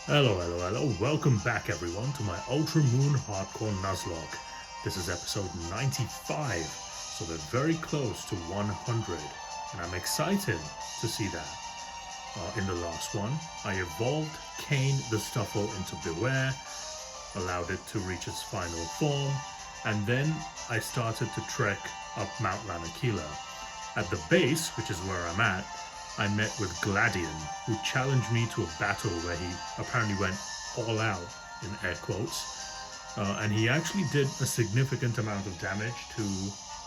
Hello, welcome back everyone to my Ultra Moon Hardcore Nuzlocke. This is episode 95, so we're very close to 100, and I'm excited to see that. In the last one, I evolved Kane the Stuffle into Beware, allowed it to reach its final form, and then I started to trek up Mount Lanakila. At the base, which is where I'm at, I met with Gladian, who challenged me to a battle where he apparently went all out, in air quotes, and he actually did a significant amount of damage to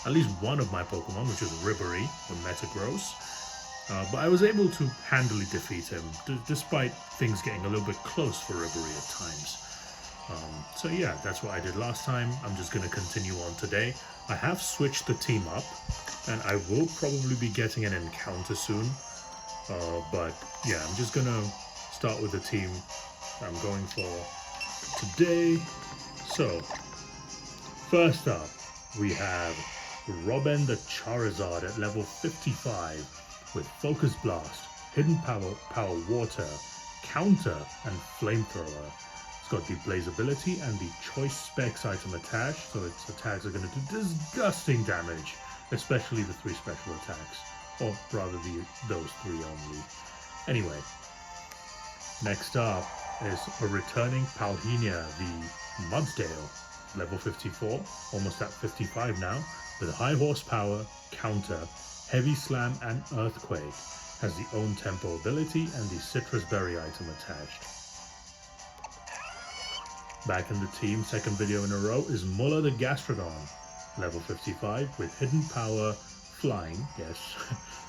at least one of my Pokemon, which was Ribery, or Metagross. But I was able to handily defeat him, despite things getting a little bit close for Ribery at times. So yeah, that's what I did last time. I'm just going to continue on today. I have switched the team up, and I will probably be getting an encounter soon. But yeah, I'm just gonna start with the team I'm going for today. So, first up, we have Robin the Charizard at level 55 with Focus Blast, Hidden Power Water, Counter, and Flamethrower. It's got the Blaze ability and the Choice Specs item attached, so its attacks are going to do disgusting damage, especially the 3 special attacks. Or rather those 3 only. Anyway, next up is a returning Palhenia, the Mudsdale, level 54, almost at 55 now, with high horsepower, counter, heavy slam and earthquake. Has the own tempo ability and the citrus berry item attached. Back in the team, second video in a row, is Muller the Gastrodon, level 55, with hidden power, flying, yes,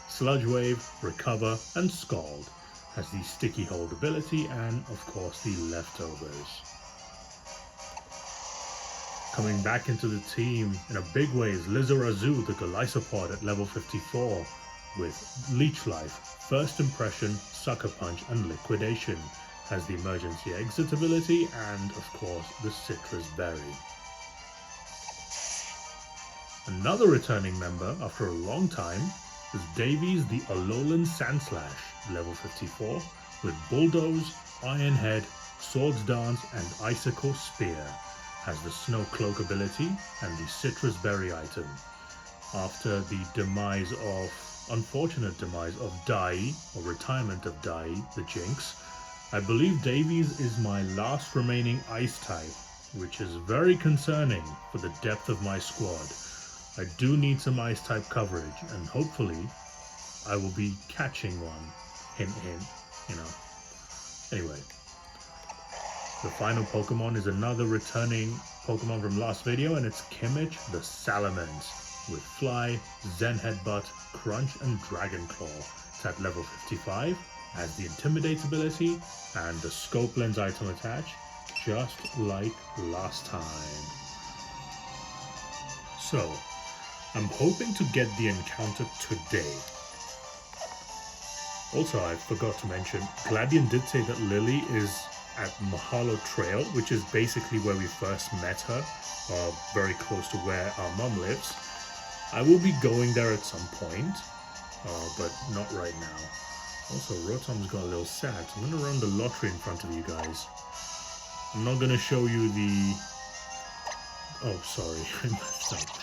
Sludge Wave, Recover, and Scald. Has the Sticky Hold ability and, of course, the Leftovers. Coming back into the team in a big way is Lizarazu, the Golisopod at level 54, with Leech Life, First Impression, Sucker Punch, and Liquidation. Has the Emergency Exit ability and, of course, the Citrus Berry. Another returning member, after a long time, is Davies the Alolan Sandslash, level 54, with Bulldoze, Iron Head, Swords Dance, and Icicle Spear. Has the Snow Cloak ability and the Citrus Berry item. After the unfortunate demise of Dai, or retirement of Dai, the Jinx, I believe Davies is my last remaining Ice type, which is very concerning for the depth of my squad. I do need some Ice type coverage, and hopefully I will be catching one. Hint, hint, you know. Anyway, the final Pokemon is another returning Pokemon from last video, and it's Kimmich the Salamence with Fly, Zen Headbutt, Crunch, and Dragon Claw. It's at level 55, has the Intimidate ability and the Scope Lens item attached, just like last time. So, I'm hoping to get the encounter today. Also, I forgot to mention, Gladian did say that Lily is at Mahalo Trail, which is basically where we first met her, very close to where our mum lives. I will be going there at some point, but not right now. Also, Rotom's got a little sad, so I'm going to run the lottery in front of you guys. I'm not going to show you the... Oh, sorry, I messed up.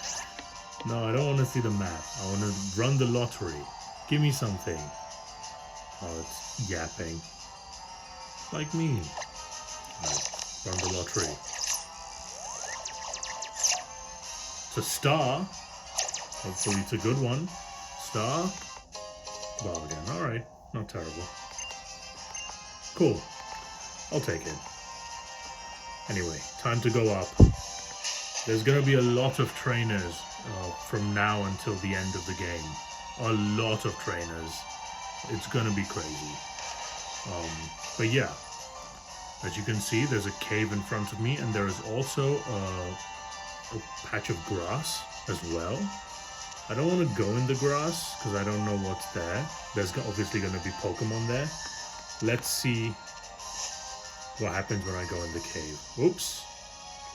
No, I don't want to see the map. I want to run the lottery. Give me something. Oh, it's yapping. Like me. Right, run the lottery. It's a star. Hopefully it's a good one. Star. Bob again. Alright, not terrible. Cool. I'll take it. Anyway, time to go up. There's going to be a lot of trainers from now until the end of the game. A lot of trainers. It's going to be crazy. But yeah, as you can see, there's a cave in front of me, and there is also a patch of grass as well. I don't want to go in the grass because I don't know what's there. There's obviously going to be Pokemon there. Let's see what happens when I go in the cave. Oops.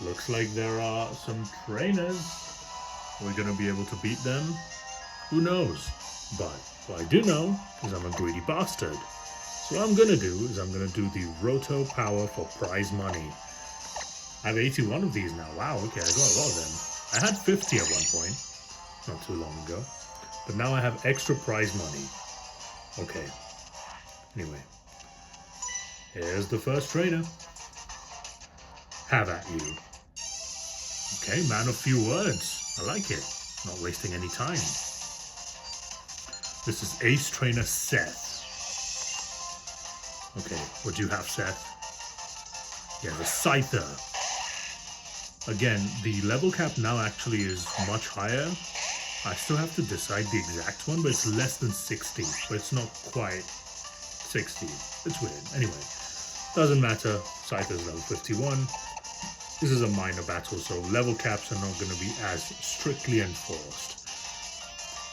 Looks like there are some trainers. Are we going to be able to beat them? Who knows? But what I do know is I'm a greedy bastard. What I'm gonna do is I'm gonna do the Roto Power for prize money. I have 81 of these now. Wow, okay, I got a lot of them. I had 50 at one point, not too long ago. But now I have extra prize money. Okay. Anyway. Here's the first trainer. Have at you. Okay, man of few words. I like it. Not wasting any time. This is Ace Trainer Seth. Okay, what do you have, Seth? Yeah, the Scyther. Again, the level cap now actually is much higher. I still have to decide the exact one, but it's less than 60. But it's not quite 60. It's weird. Anyway, doesn't matter. Scyther's level 51. This is a minor battle, so level caps are not going to be as strictly enforced.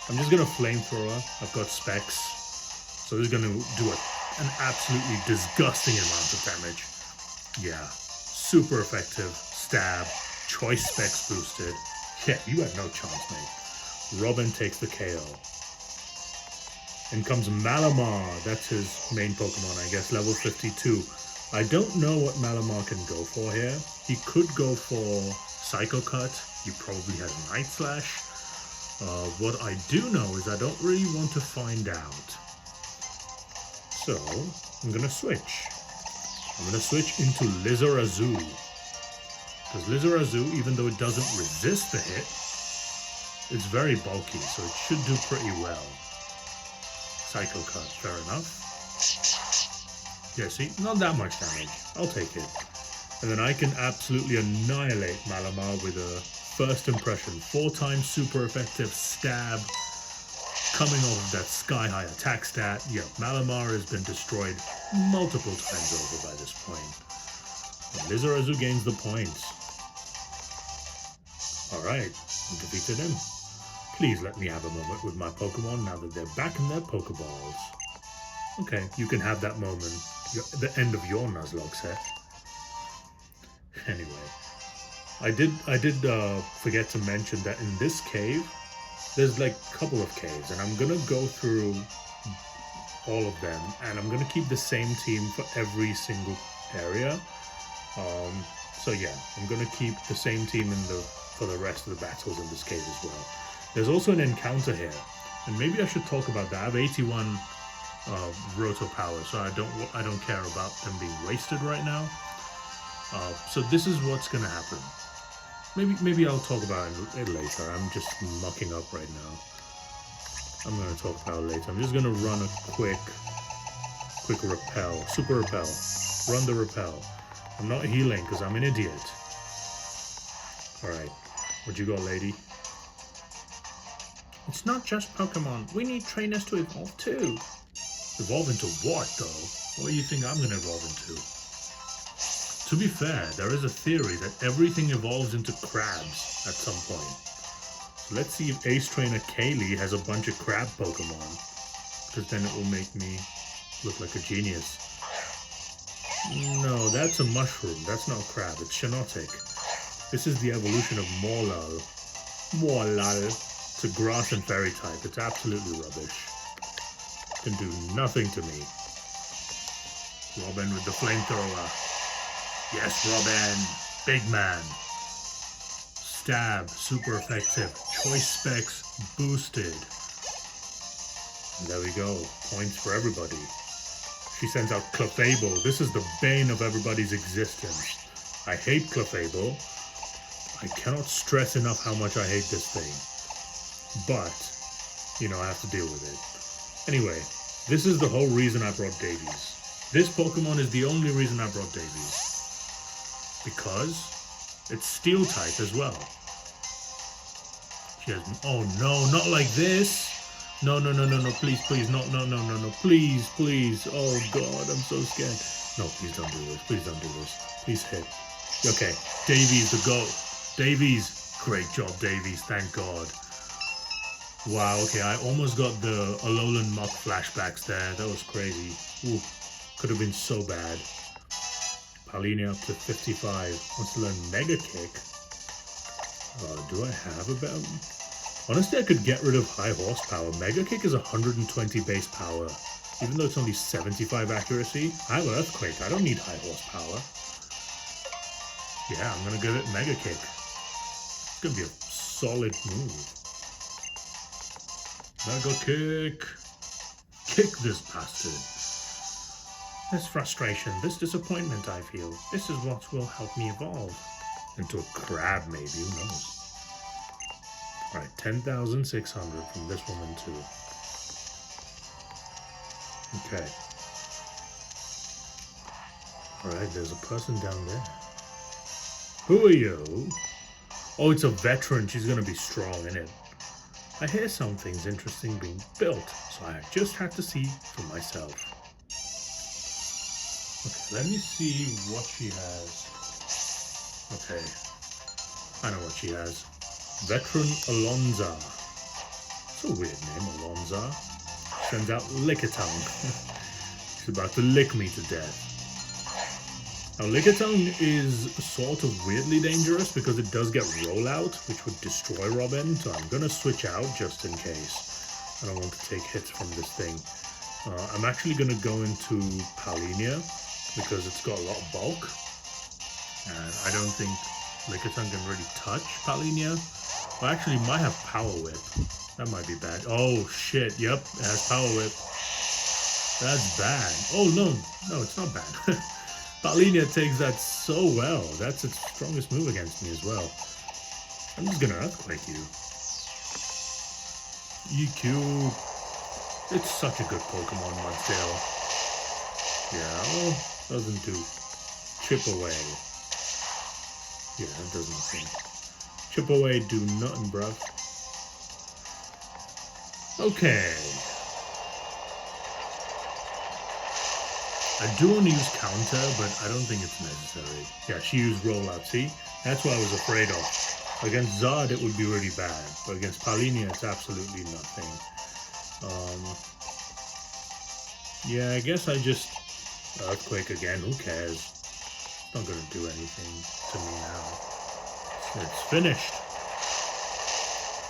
I'm just going to flamethrower. I've got specs. So this is going to do an absolutely disgusting amount of damage. Yeah, super effective. Stab, choice specs boosted. Yeah, you had no chance, mate. Robin takes the KO. In comes Malamar. That's his main Pokemon, I guess, level 52. I don't know what Malamar can go for here. He could go for Psycho Cut. He probably has Night Slash. What I do know is I don't really want to find out. So, I'm going to switch. I'm going to switch into Lizarazu. Because Lizarazu, even though it doesn't resist the hit, it's very bulky, so it should do pretty well. Psycho Cut, fair enough. Yeah, see, not that much damage. I'll take it. And then I can absolutely annihilate Malamar with a first impression. 4 times super effective stab. Coming off of that sky-high attack stat. Yeah, Malamar has been destroyed multiple times over by this point. And Lizarazu gains the points. Alright, I defeated him. Please let me have a moment with my Pokemon now that they're back in their Pokeballs. Okay, you can have that moment. The end of your Nuzlocke set. Anyway, I did forget to mention that in this cave, there's like a couple of caves, and I'm gonna go through all of them, and I'm gonna keep the same team for every single area. So yeah, I'm gonna keep the same team for the rest of the battles in this cave as well. There's also an encounter here, and maybe I should talk about that. I have 81 Roto Power, so I don't care about them being wasted right now. So this is what's gonna happen. Maybe I'll talk about it later. I'm just mucking up right now. I'm gonna talk about it later. I'm just gonna run a quick repel, super repel. Run the repel. I'm not healing because I'm an idiot. All right, what you got, lady? It's not just Pokemon. We need trainers to evolve too. Evolve into what, though? What do you think I'm going to evolve into? To be fair, there is a theory that everything evolves into crabs at some point. So let's see if Ace Trainer Kaylee has a bunch of crab Pokemon. Because then it will make me look like a genius. No, that's a mushroom. That's not a crab. It's Shinotic. This is the evolution of Morlul. Morlul. It's a grass and fairy type. It's absolutely rubbish. Can do nothing to me. Robin with the flamethrower. Yes, Robin. Big man. Stab. Super effective. Choice specs boosted. And there we go. Points for everybody. She sends out Clefable. This is the bane of everybody's existence. I hate Clefable. I cannot stress enough how much I hate this thing. But, you know, I have to deal with it. Anyway, this is the whole reason I brought Davies. This Pokemon is the only reason I brought Davies. Because it's Steel type as well. She has... Oh no, not like this! No, please, no, please. Oh god, I'm so scared. No, please don't do this. Please hit. Okay, Davies the GOAT. Davies, great job, Davies, thank god. Wow, okay, I almost got the Alolan Muck flashbacks there. That was crazy. Ooh, could have been so bad. Palina up to 55. Wants to learn Mega Kick. Do I have a better... Honestly, I could get rid of high horsepower. Mega Kick is 120 base power. Even though it's only 75 accuracy. I have Earthquake. I don't need high horsepower. Yeah, I'm gonna give it Mega Kick. It's gonna be a solid move. Mega Kick. Kick this bastard. This frustration, this disappointment I feel. This is what will help me evolve. Into a crab maybe, who knows. Alright, 10,600 from this woman too. Okay. Alright, there's a person down there. Who are you? Oh, it's a veteran. She's gonna be strong, innit? I hear something's interesting being built, so I just had to see for myself. Okay, let me see what she has. Okay. I know what she has. Veteran Alonza. It's a weird name, Alonza. Sends out Lickitung. She's about to lick me to death. Now, Lickitung is sort of weirdly dangerous because it does get rollout, which would destroy Robin, so I'm going to switch out just in case. I don't want to take hits from this thing. I'm actually going to go into Palinia because it's got a lot of bulk. And I don't think Lickitung can really touch Palinia. Well, actually, it might have Power Whip. That might be bad. Oh, shit. Yep, it has Power Whip. That's bad. Oh, no. No, it's not bad. Palinia takes that so well. That's its strongest move against me as well. I'm just gonna Earthquake you. EQ. It's such a good Pokemon, Mudtail. Yeah, well, doesn't do. Chip away. Yeah, that does nothing. Chip away do nothing, bruv. Okay. I do want to use counter, but I don't think it's necessary. Yeah, she used rollout, see? That's what I was afraid of. Against Zod, it would be really bad. But against Palinia, it's absolutely nothing. Yeah, I guess I just Earthquake again. Who cares? It's not going to do anything to me now. So it's finished.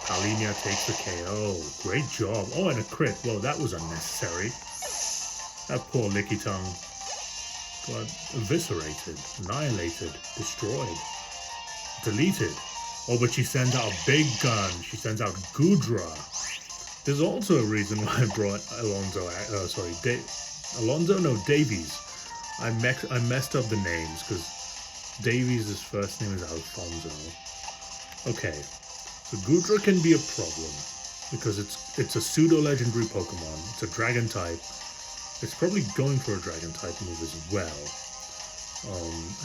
Palinia takes the KO. Great job. Oh, and a crit. Well, that was unnecessary. That poor Lickitung got eviscerated, annihilated, destroyed, deleted. Oh, but she sends out a big gun. She sends out Goodra. There's also a reason why I brought Alonzo. Alonzo? No, Davies. I messed up the names because Davies' first name is Alfonso. Okay, so Goodra can be a problem because it's a pseudo-legendary Pokemon. It's a Dragon type. It's probably going for a Dragon type move as well.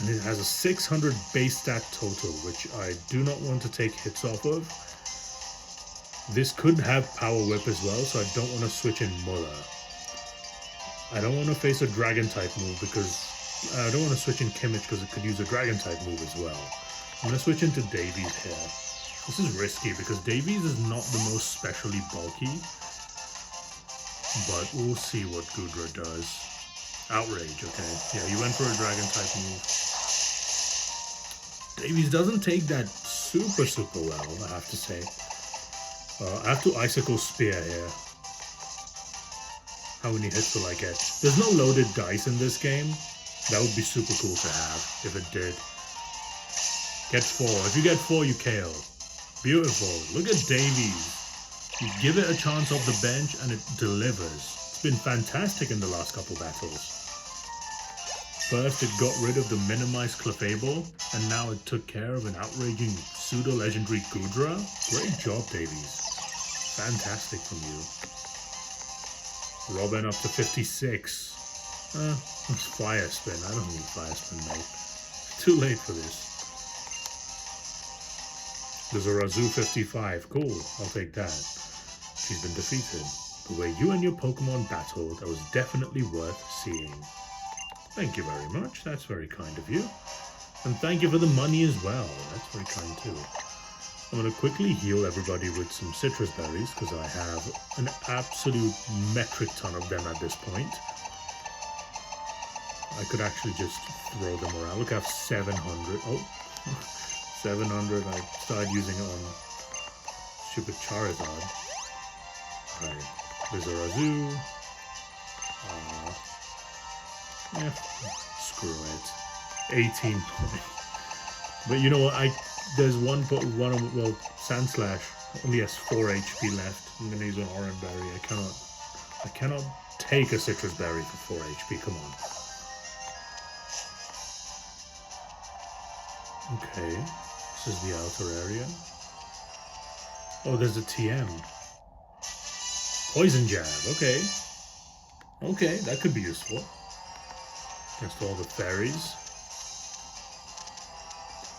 And it has a 600 base stat total, which I do not want to take hits off of. This could have Power Whip as well, so I don't want to switch in Muller. I don't want to face a Dragon type move because I don't want to switch in Kimmich because it could use a Dragon type move as well. I'm going to switch into Davies here. This is risky because Davies is not the most specially bulky. But we'll see what Goodra does. Outrage, okay. Yeah, you went for a Dragon type move. Davies doesn't take that super well, I have to say. I have to Icicle Spear here. How many hits will I get? There's no loaded dice in this game. That would be super cool to have, if it did. Get 4. If you get 4, you KO. Beautiful. Look at Davies. You give it a chance off the bench and it delivers. It's been fantastic in the last couple battles. First, it got rid of the minimized Clefable, and now it took care of an outraging pseudo-legendary Goodra. Great job, Davies. Fantastic from you. Robin up to 56. It's Fire Spin. I don't need Fire Spin, mate. Too late for this. There's a Razoo 55. Cool, I'll take that. She's been defeated. The way you and your Pokemon battled, that was definitely worth seeing. Thank you very much. That's very kind of you. And thank you for the money as well. That's very kind too. I'm going to quickly heal everybody with some citrus berries because I have an absolute metric ton of them at this point. I could actually just throw them around. Look, I have 700. Oh, 700. I started using it on stupid Charizard. Right, there's a Razoo. Yeah, screw it. 18 points. But you know what? There's one well, Sand Slash only has 4 HP left. I'm gonna use an orange berry. I cannot take a citrus berry for 4 HP. Come on. Okay, this is the outer area. Oh, there's a TM. Poison Jab. Okay. Okay, that could be useful. Against all the fairies.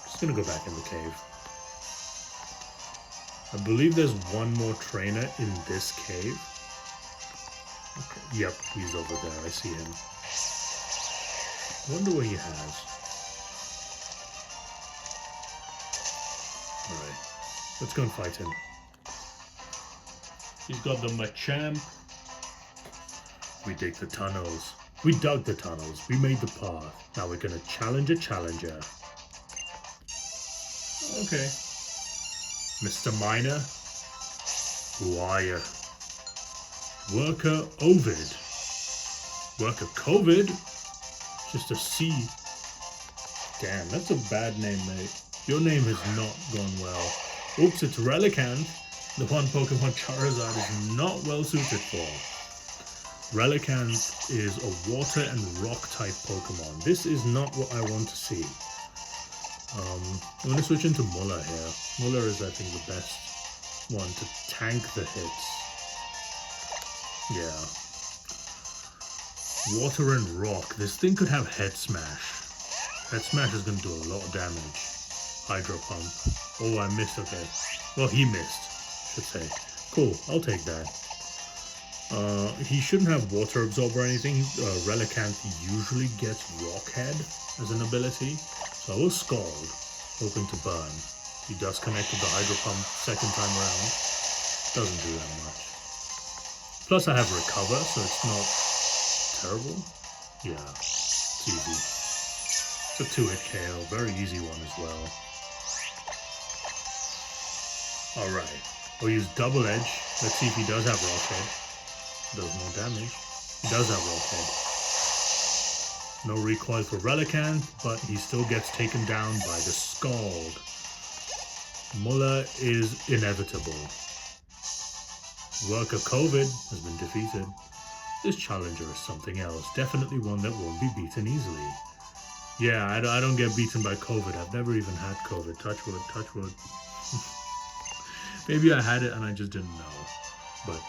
Just gonna go back in the cave. I believe there's one more trainer in this cave. Okay. Yep, he's over there. I see him. Wonder what he has. Alright. Let's go and fight him. He's got the Machamp. We dig the tunnels. We dug the tunnels. We made the path. Now we're gonna challenge a challenger. Okay. Mr. Miner. Who are you? Worker Ovid. Worker COVID? Just a C. Damn, that's a bad name, mate. Your name has not gone well. Oops, it's Relicanth. The one Pokemon Charizard is not well suited for. Relicanth is a water and rock type Pokemon. This is not what I want to see. I'm going to switch into Muller here. Muller is, I think, the best one to tank the hits. Yeah. Water and rock. This thing could have Head Smash. Head Smash is going to do a lot of damage. Hydro Pump. Oh, I missed. Okay. Well, he missed, should say. Cool. I'll take that. He shouldn't have Water Absorb or anything. Relicanth usually gets Rock Head as an ability. So I will Scald, hoping to burn. He does connect with the Hydro Pump second time around. Doesn't do that much. Plus I have Recover, so it's not terrible. Yeah, it's easy. It's a 2-hit KO, very easy one as well. Alright, we'll use Double Edge. Let's see if he does have Rock Head. Does more damage. He does have Rock Head. No recoil for Relicanth, but he still gets taken down by the Scald. Muller is inevitable. Worker COVID has been defeated. This challenger is something else. Definitely one that won't be beaten easily. Yeah, I don't get beaten by COVID. I've never even had COVID. Touch wood, touch wood. Maybe I had it and I just didn't know. But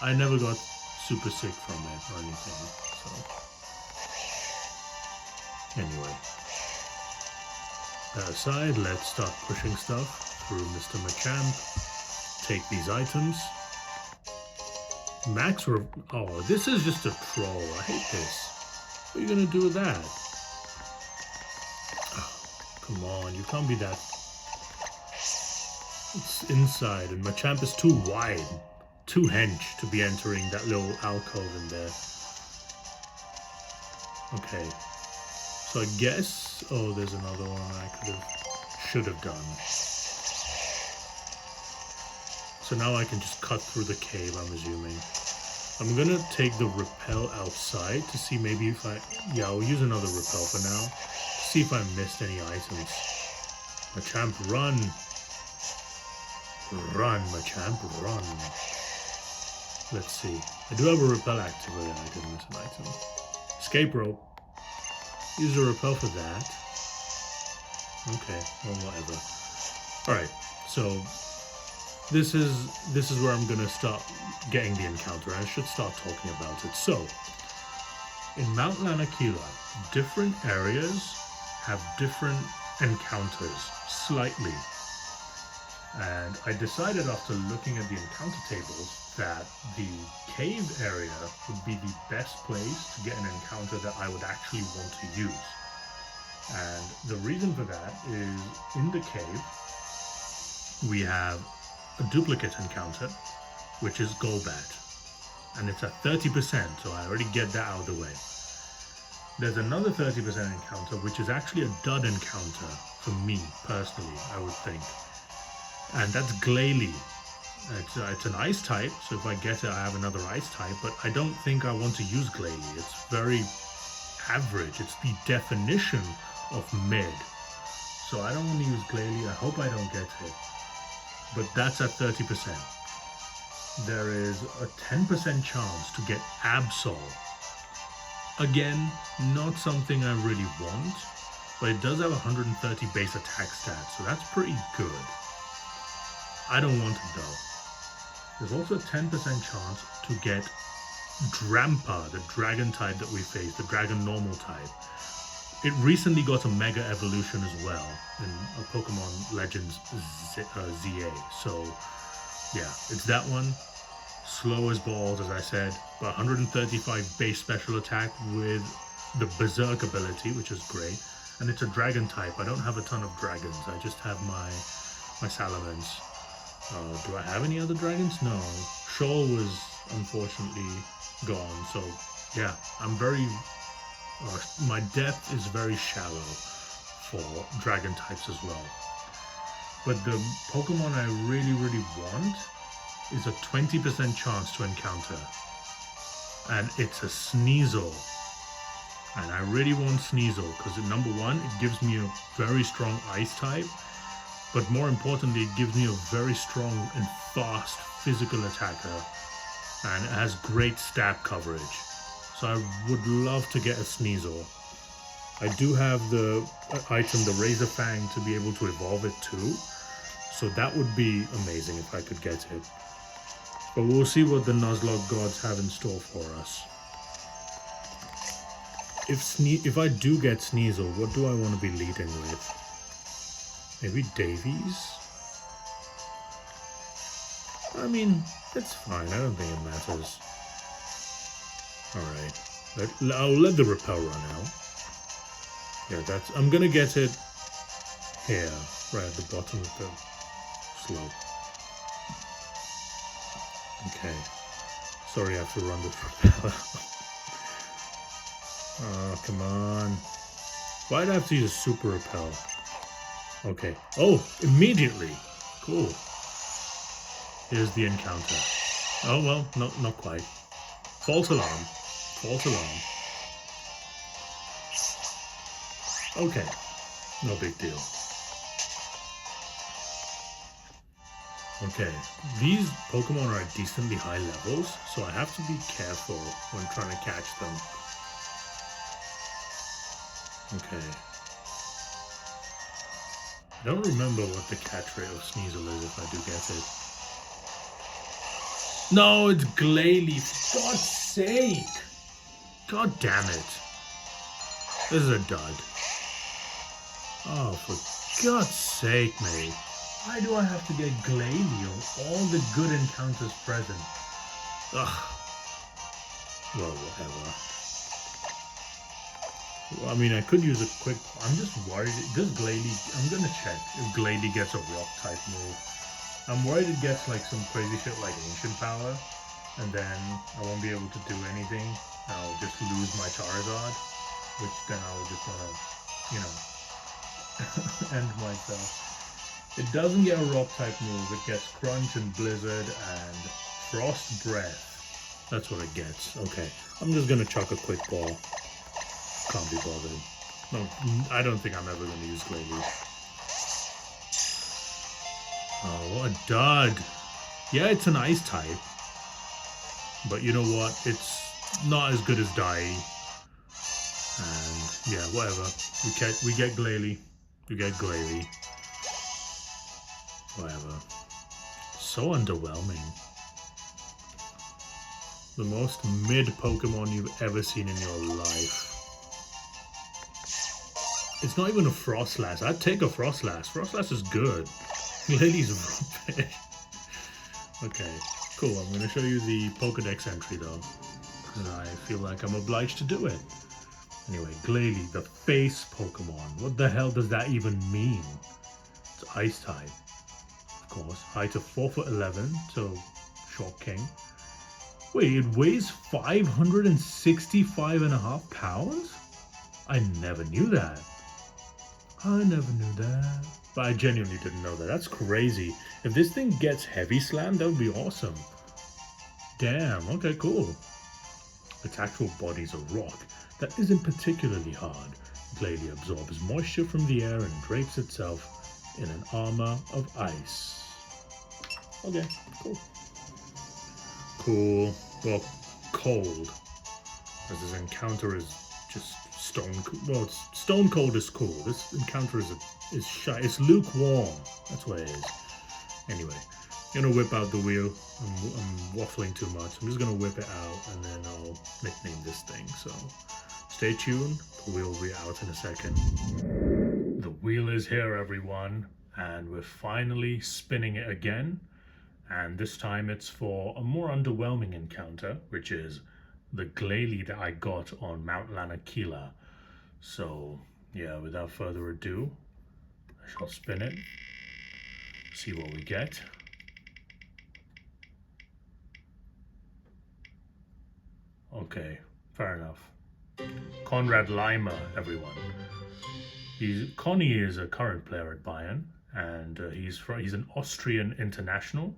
I never got super sick from it or anything. So anyway. That aside, let's start pushing stuff through Mr. Machamp. Take these items. Oh, this is just a troll. I hate this. What are you gonna do with that? Oh, come on, you can't be that. It's inside, and Machamp is too wide, too hench to be entering that little alcove in there. Okay, so I guess. Oh, there's another one I should have done. So now I can just cut through the cave, I'm assuming. I'm gonna take the repel outside to see maybe if yeah, I'll use another repel for now. See if I missed any items. Machamp, run! Run, Machamp, run. Let's see. I do have a repel activated. I didn't miss an item. Escape rope. Use a repel for that. Okay, well, whatever. Alright, so this is where I'm gonna start getting the encounter. I should start talking about it. So, in Mount Lanakila, different areas have different encounters, slightly. And I decided after looking at the encounter tables that the cave area would be the best place to get an encounter that I would actually want to use. And the reason for that is in the cave, we have a duplicate encounter, which is Golbat. And it's at 30%, so I already get that out of the way. There's another 30% encounter, which is actually a dud encounter for me, personally, I would think. And that's Glalie. It's an ice type, so if I get it, I have another ice type, but I don't think I want to use Glalie. It's very average. It's the definition of mid. So I don't want to use Glalie. I hope I don't get it. But that's at 30%. There is a 10% chance to get Absol. Again, not something I really want, but it does have 130 base attack stats, so that's pretty good. I don't want it though. There's also a 10% chance to get Drampa, the dragon type that we faced, the dragon normal type. It recently got a mega evolution as well in a Pokemon Legends ZA. So yeah, it's that one. Slow as balls, as I said, but 135 base special attack with the Berserk ability, which is great. And it's a dragon type. I don't have a ton of dragons. I just have my Salamence. Do I have any other dragons? No. Shawl was unfortunately gone. So yeah, I'm very... my depth is very shallow for dragon types as well. But the Pokemon I really want is a 20% chance to encounter. And it's a Sneasel. And I really want Sneasel because number one, it gives me a very strong ice type. But more importantly, it gives me a very strong and fast physical attacker. And it has great stab coverage. So I would love to get a Sneasel. I do have the item, the Razor Fang, to be able to evolve it too. So that would be amazing if I could get it. But we'll see what the Nuzlocke gods have in store for us. If I do get Sneasel, what do I want to be leading with? Maybe Davies? I mean, it's fine. I don't think it matters. Alright. I'll let the Repel run out. Yeah, I'm gonna get it here, right at the bottom of the slope. Okay. Sorry, I have to run this Repel out. Oh, come on. Why'd I have to use a Super Repel? Okay. Oh, immediately. Cool. Here's the encounter. Oh, well, no, not quite. False alarm. False alarm. Okay. No big deal. Okay. These Pokemon are at decently high levels, so I have to be careful when trying to catch them. Okay. I don't remember what the catch rate of Sneasel is if I do get it. No, it's Glalie. For God's sake! God damn it. This is a dud. Oh, for God's sake, mate. Why do I have to get Glalie on all the good encounters present? Ugh. Well, whatever. Well, I mean, I could use a quick... I'm just worried. Does Glalie... I'm gonna check if Glalie gets a rock type move. I'm worried it gets like some crazy shit like Ancient Power, and then I won't be able to do anything. I'll just lose my Charizard, which then I will just want to, you know, end myself. It doesn't get a rock type move. It gets Crunch and Blizzard and Frost Breath. That's what it gets. Okay, I'm just gonna chuck a quick ball. Can't be bothered. No, I don't think I'm ever going to use Glalie. Oh, what a dud. Yeah, it's an ice type. But you know what? It's not as good as Dai. And yeah, whatever. We get Glalie. We get Glalie. Whatever. So underwhelming. The most mid Pokemon you've ever seen in your life. It's not even a Frostlass. I'd take a Frostlass. Frostlass is good. Glalie rubbish. Okay, cool. I'm going to show you the Pokedex entry though, because I feel like I'm obliged to do it. Anyway, Glalie, the face Pokemon. What the hell does that even mean? It's Ice type, of course. Height of 4'11", so Short King. Wait, it weighs 565.5 pounds? I never knew that. I never knew that. But I genuinely didn't know that. That's crazy. If this thing gets heavy slammed, that would be awesome. Damn, okay, cool. Its actual body's a rock that isn't particularly hard. Glalie absorbs moisture from the air and drapes itself in an armor of ice. Okay, cool. Cool, but cold. As this encounter is just stone cold. Well, stone cold is cool. This encounter is shy. It's lukewarm. That's what it is. Anyway, I'm gonna whip out the wheel. I'm waffling too much. I'm just gonna whip it out and then I'll nickname this thing. So stay tuned. The wheel will be out in a second. The wheel is here, everyone, and we're finally spinning it again. And this time it's for a more underwhelming encounter, which is the Glalie that I got on Mount Lanakila. So yeah, without further ado, I shall spin it, see what we get. Okay, fair enough. Konrad Laimer, everyone. Connie is a current player at Bayern, and he's an Austrian international.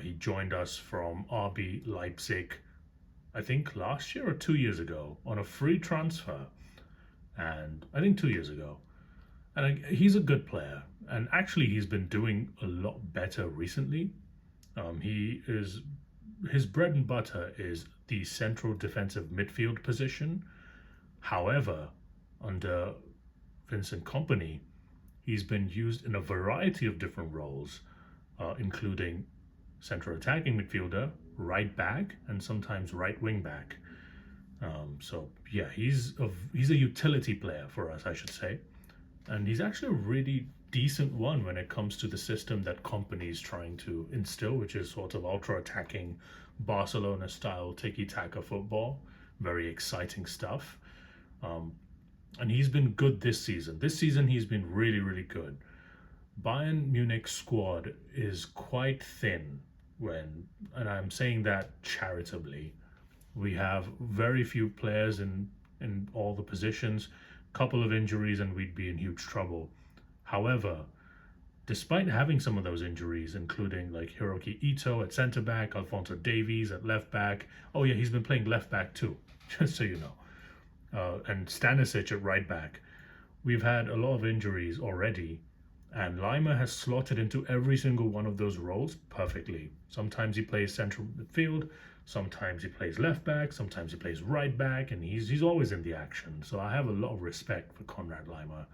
He joined us from RB Leipzig, I think last year or 2 years ago, on a free transfer. And I think 2 years ago. And he's a good player. And actually, he's been doing a lot better recently. His bread and butter is the central defensive midfield position. However, under Vincent Kompany, he's been used in a variety of different roles, including central attacking midfielder, right back, and sometimes right wing back. So yeah, he's a utility player for us, I should say, and he's actually a really decent one when it comes to the system that Kompany is trying to instill, which is sort of ultra attacking Barcelona style tiki-taka football. Very exciting stuff. And he's been good this season. This season he's been really good. Bayern Munich's squad is quite thin, and I'm saying that charitably. We have very few players in all the positions, couple of injuries, and we'd be in huge trouble. However, despite having some of those injuries, including like Hiroki Ito at centre back, Alphonso Davies at left back. Oh yeah, he's been playing left back too, just so you know. And Stanisic at right back. We've had a lot of injuries already, and Laimer has slotted into every single one of those roles perfectly. Sometimes he plays central midfield, sometimes he plays left back, sometimes he plays right back, and he's always in the action. So I have a lot of respect for Konrad Laimer.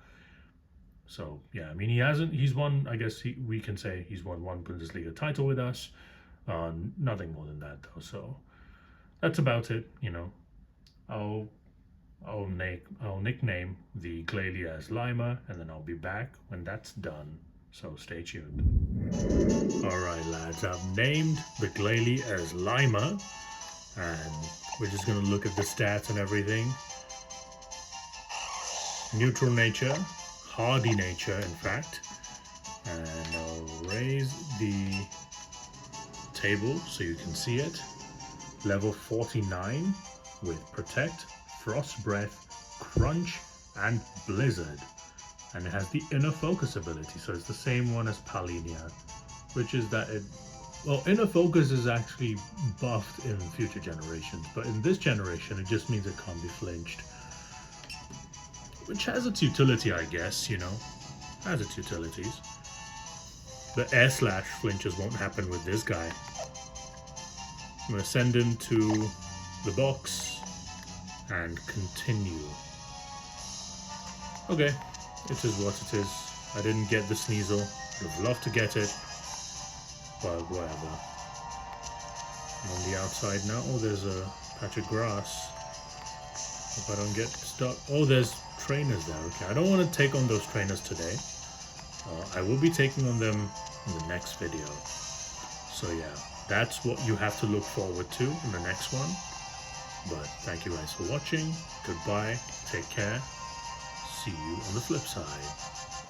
So yeah, I mean, he's won, I guess we can say he's won one Bundesliga title with us. Nothing more than that though. So that's about it, you know. I'll nickname the Glalie as Laimer, and then I'll be back when that's done. So stay tuned. Alright lads, I've named the Glalie as Laimer, and we're just going to look at the stats and everything. Neutral nature, hardy nature in fact, and I'll raise the table so you can see it. Level 49 with Protect, Frost Breath, Crunch, and Blizzard. And it has the Inner Focus ability, so it's the same one as Palinia, which is that Inner Focus is actually buffed in future generations, but in this generation it just means it can't be flinched. Which has its utility, I guess, you know. Has its utilities. The air slash flinches won't happen with this guy. I'm going to send him to the box and continue. Okay, it is what it is. I didn't get the Sneasel. Would have loved to get it, but whatever. I'm on the outside now. Oh, there's a patch of grass. Hope I don't get stuck. Oh, there's trainers there. Okay, I don't want to take on those trainers today. I will be taking on them in the next video. So yeah, that's what you have to look forward to in the next one. But thank you guys for watching. Goodbye. Take care. See you on the flip side.